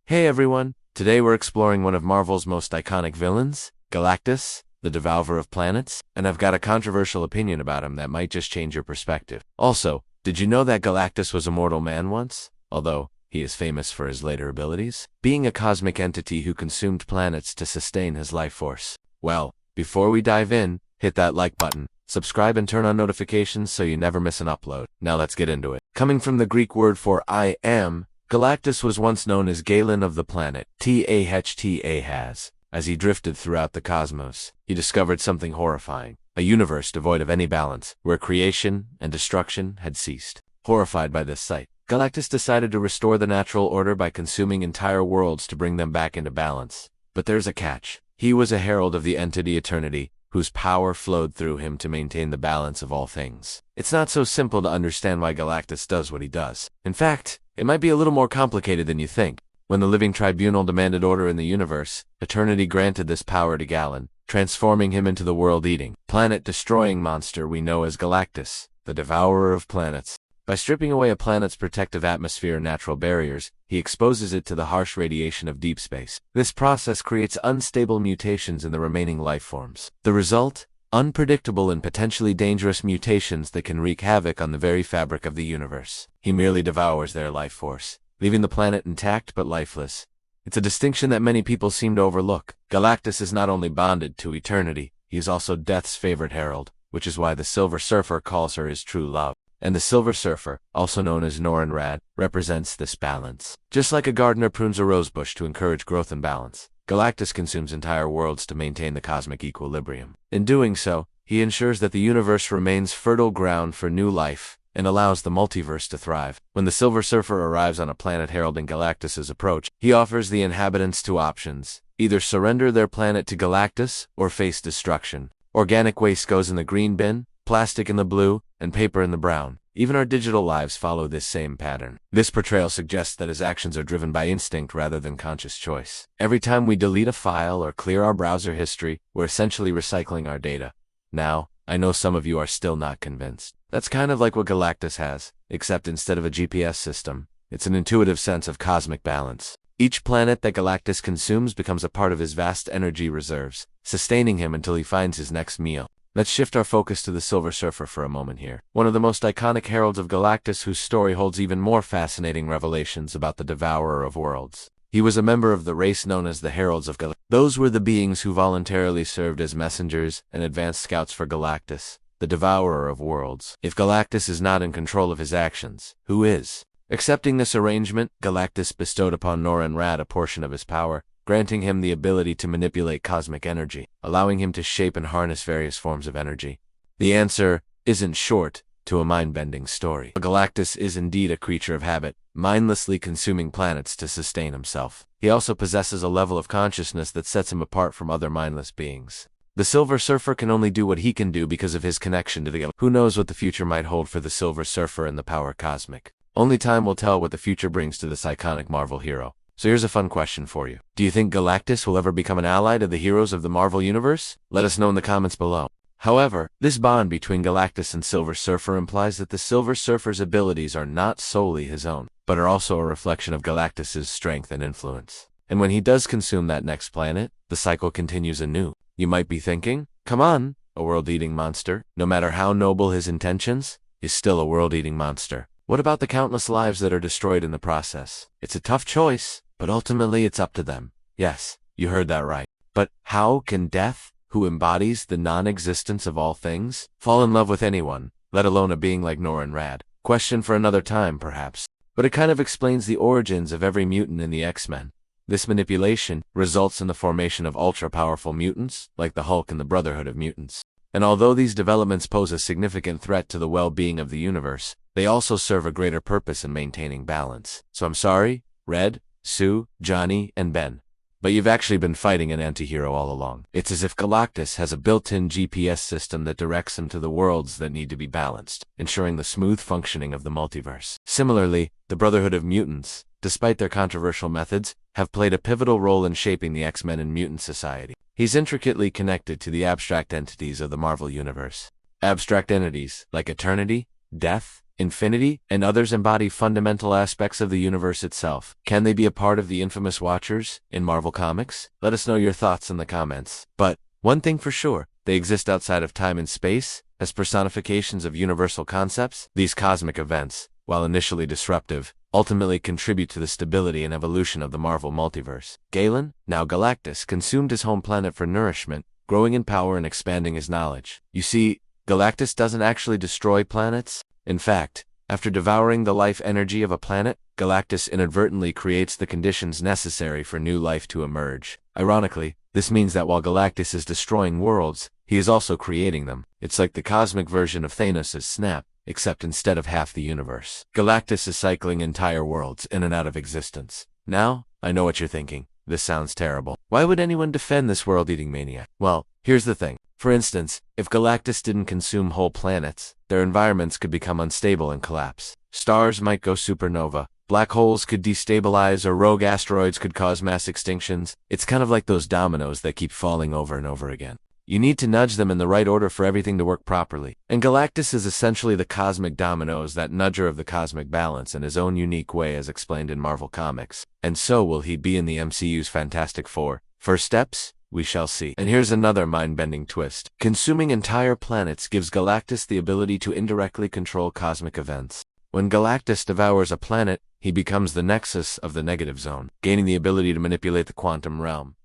Hey everyone, today we're exploring one of Marvel's most iconic villains, Galactus, the Devourer of Planets, and I've got a controversial opinion about him that might just change your perspective. Also, did you know that Galactus was a mortal man once? Although, he is famous for his later abilities, being a cosmic entity who consumed planets to sustain his life force. Well, before we dive in, hit that like button, subscribe and turn on notifications so you never miss an upload. Now let's get into it. Coming from the Greek word for I am, Galactus was once known as Galen of the planet, Ahaz. As he drifted throughout the cosmos, he discovered something horrifying, a universe devoid of any balance, where creation and destruction had ceased. Horrified by this sight, Galactus decided to restore the natural order by consuming entire worlds to bring them back into balance. But there's a catch. He was a herald of the entity Eternity, whose power flowed through him to maintain the balance of all things. It's not so simple to understand why Galactus does what he does. In fact, it might be a little more complicated than you think. When the living tribunal demanded order in the universe, Eternity granted this power to Galen, transforming him into the world-eating, planet-destroying monster we know as Galactus, the Devourer of Planets. By stripping away a planet's protective atmosphere and natural barriers, he exposes it to the harsh radiation of deep space. This process creates unstable mutations in the remaining life forms. The result? Unpredictable and potentially dangerous mutations that can wreak havoc on the very fabric of the universe. He merely devours their life force, leaving the planet intact but lifeless. It's a distinction that many people seem to overlook. Galactus is not only bonded to Eternity, he is also Death's favorite herald, which is why the Silver Surfer calls her his true love. And the Silver Surfer, also known as Norrin, represents this balance. Just like a gardener prunes a rosebush to encourage growth and balance, Galactus consumes entire worlds to maintain the cosmic equilibrium. In doing so, he ensures that the universe remains fertile ground for new life, and allows the multiverse to thrive. When the Silver Surfer arrives on a planet heralding Galactus's approach, he offers the inhabitants two options: either surrender their planet to Galactus, or face destruction. Organic waste goes in the green bin, plastic in the blue, and paper in the brown. Even our digital lives follow this same pattern. This portrayal suggests that his actions are driven by instinct rather than conscious choice. Every time we delete a file or clear our browser history, we're essentially recycling our data. Now, I know some of you are still not convinced. That's kind of like what Galactus has, except instead of a GPS system, it's an intuitive sense of cosmic balance. Each planet that Galactus consumes becomes a part of his vast energy reserves, sustaining him until he finds his next meal. Let's shift our focus to the Silver Surfer for a moment here. One of the most iconic heralds of Galactus, whose story holds even more fascinating revelations about the Devourer of Worlds. He was a member of the race known as the Heralds of Galactus. Those were the beings who voluntarily served as messengers and advanced scouts for Galactus, the Devourer of Worlds. If Galactus is not in control of his actions, who is? Accepting this arrangement, Galactus bestowed upon Norrin a portion of his power, granting him the ability to manipulate cosmic energy, allowing him to shape and harness various forms of energy. The answer isn't short to a mind-bending story. Galactus is indeed a creature of habit, mindlessly consuming planets to sustain himself. He also possesses a level of consciousness that sets him apart from other mindless beings. The Silver Surfer can only do what he can do because of his connection to the Galactus. Who knows what the future might hold for the Silver Surfer and the power cosmic? Only time will tell what the future brings to this iconic Marvel hero. So here's a fun question for you. Do you think Galactus will ever become an ally to the heroes of the Marvel Universe? Let us know in the comments below. However, this bond between Galactus and Silver Surfer implies that the Silver Surfer's abilities are not solely his own, but are also a reflection of Galactus's strength and influence. And when he does consume that next planet, the cycle continues anew. You might be thinking, come on, a world-eating monster, no matter how noble his intentions, is still a world-eating monster. What about the countless lives that are destroyed in the process? It's a tough choice, but ultimately it's up to them. Yes, you heard that right. But how can death, who embodies the non-existence of all things, fall in love with anyone, let alone a being like Norrin? Question for another time, perhaps. But it kind of explains the origins of every mutant in the X-Men. This manipulation results in the formation of ultra-powerful mutants, like the Hulk and the Brotherhood of Mutants. And although these developments pose a significant threat to the well-being of the universe, they also serve a greater purpose in maintaining balance. So I'm sorry, Red, Sue, Johnny, and Ben, but you've actually been fighting an anti-hero all along. It's as if Galactus has a built-in GPS system that directs him to the worlds that need to be balanced, ensuring the smooth functioning of the multiverse. Similarly, the Brotherhood of Mutants, despite their controversial methods, have played a pivotal role in shaping the X-Men and mutant society. He's intricately connected to the abstract entities of the Marvel Universe. Abstract entities, like Eternity, Death, infinity, and others embody fundamental aspects of the universe itself. Can they be a part of the infamous Watchers in Marvel Comics? Let us know your thoughts in the comments. But one thing for sure, they exist outside of time and space, as personifications of universal concepts. These cosmic events, while initially disruptive, ultimately contribute to the stability and evolution of the Marvel multiverse. Galen, now Galactus, consumed his home planet for nourishment, growing in power and expanding his knowledge. You see, Galactus doesn't actually destroy planets. In fact, after devouring the life energy of a planet, Galactus inadvertently creates the conditions necessary for new life to emerge. Ironically, this means that while Galactus is destroying worlds, he is also creating them. It's like the cosmic version of Thanos' snap, except instead of half the universe, Galactus is cycling entire worlds in and out of existence. Now, I know what you're thinking. This sounds terrible. Why would anyone defend this world-eating maniac? Well, here's the thing. For instance, if Galactus didn't consume whole planets, their environments could become unstable and collapse. Stars might go supernova, black holes could destabilize, or rogue asteroids could cause mass extinctions. It's kind of like those dominoes that keep falling over and over again. You need to nudge them in the right order for everything to work properly. And Galactus is essentially the cosmic dominoes, that nudger of the cosmic balance in his own unique way as explained in Marvel Comics. And so will he be in the MCU's Fantastic Four. First steps? We shall see. And here's another mind-bending twist. Consuming entire planets gives Galactus the ability to indirectly control cosmic events. When Galactus devours a planet, he becomes the nexus of the negative zone, gaining the ability to manipulate the quantum realm.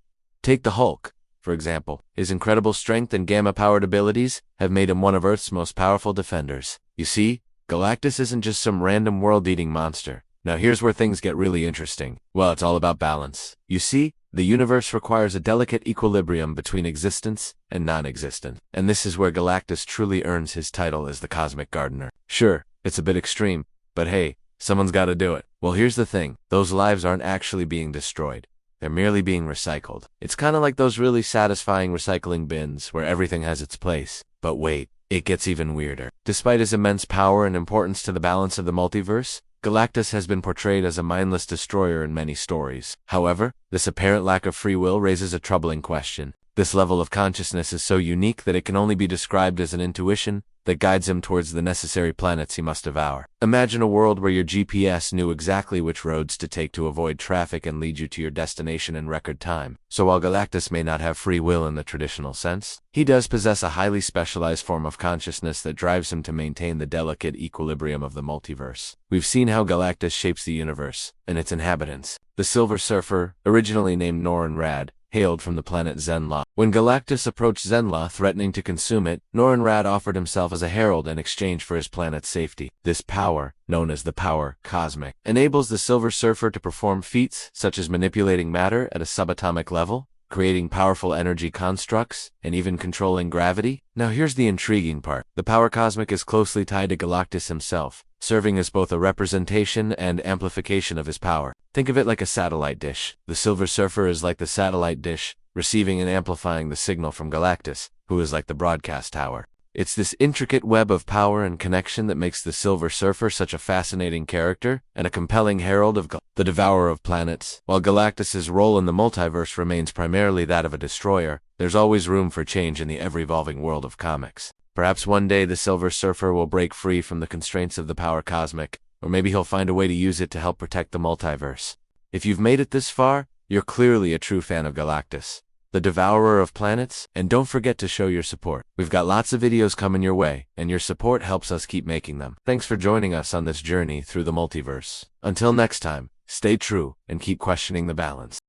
Take the Hulk, for example. His incredible strength and gamma-powered abilities have made him one of Earth's most powerful defenders. You see, Galactus isn't just some random world-eating monster. Now here's where things get really interesting. Well, it's all about balance. You see, the universe requires a delicate equilibrium between existence and non-existence. And this is where Galactus truly earns his title as the Cosmic Gardener. Sure, it's a bit extreme, but hey, someone's gotta do it. Well, here's the thing. Those lives aren't actually being destroyed. They're merely being recycled. It's kinda like those really satisfying recycling bins where everything has its place. But wait, it gets even weirder. Despite his immense power and importance to the balance of the multiverse, Galactus has been portrayed as a mindless destroyer in many stories. However, this apparent lack of free will raises a troubling question. This level of consciousness is so unique that it can only be described as an intuition that guides him towards the necessary planets he must devour. Imagine a world where your GPS knew exactly which roads to take to avoid traffic and lead you to your destination in record time. So while Galactus may not have free will in the traditional sense, he does possess a highly specialized form of consciousness that drives him to maintain the delicate equilibrium of the multiverse. We've seen how Galactus shapes the universe and its inhabitants. The Silver Surfer, originally named Norrin Rad, hailed from the planet Zenla. When Galactus approached Zenla, threatening to consume it, Norrin Rad offered himself as a herald in exchange for his planet's safety. This power, known as the power cosmic, enables the Silver Surfer to perform feats such as manipulating matter at a subatomic level, creating powerful energy constructs, and even controlling gravity. Now here's the intriguing part. The power cosmic is closely tied to Galactus himself, serving as both a representation and amplification of his power. Think of it like a satellite dish. The Silver Surfer is like the satellite dish, receiving and amplifying the signal from Galactus, who is like the broadcast tower. It's this intricate web of power and connection that makes the Silver Surfer such a fascinating character and a compelling herald of the devourer of planets. While Galactus's role in the multiverse remains primarily that of a destroyer, there's always room for change in the ever-evolving world of comics. Perhaps one day the Silver Surfer will break free from the constraints of the power cosmic, or maybe he'll find a way to use it to help protect the multiverse. If you've made it this far, you're clearly a true fan of Galactus, the devourer of planets, and don't forget to show your support. We've got lots of videos coming your way, and your support helps us keep making them. Thanks for joining us on this journey through the multiverse. Until next time, stay true and keep questioning the balance.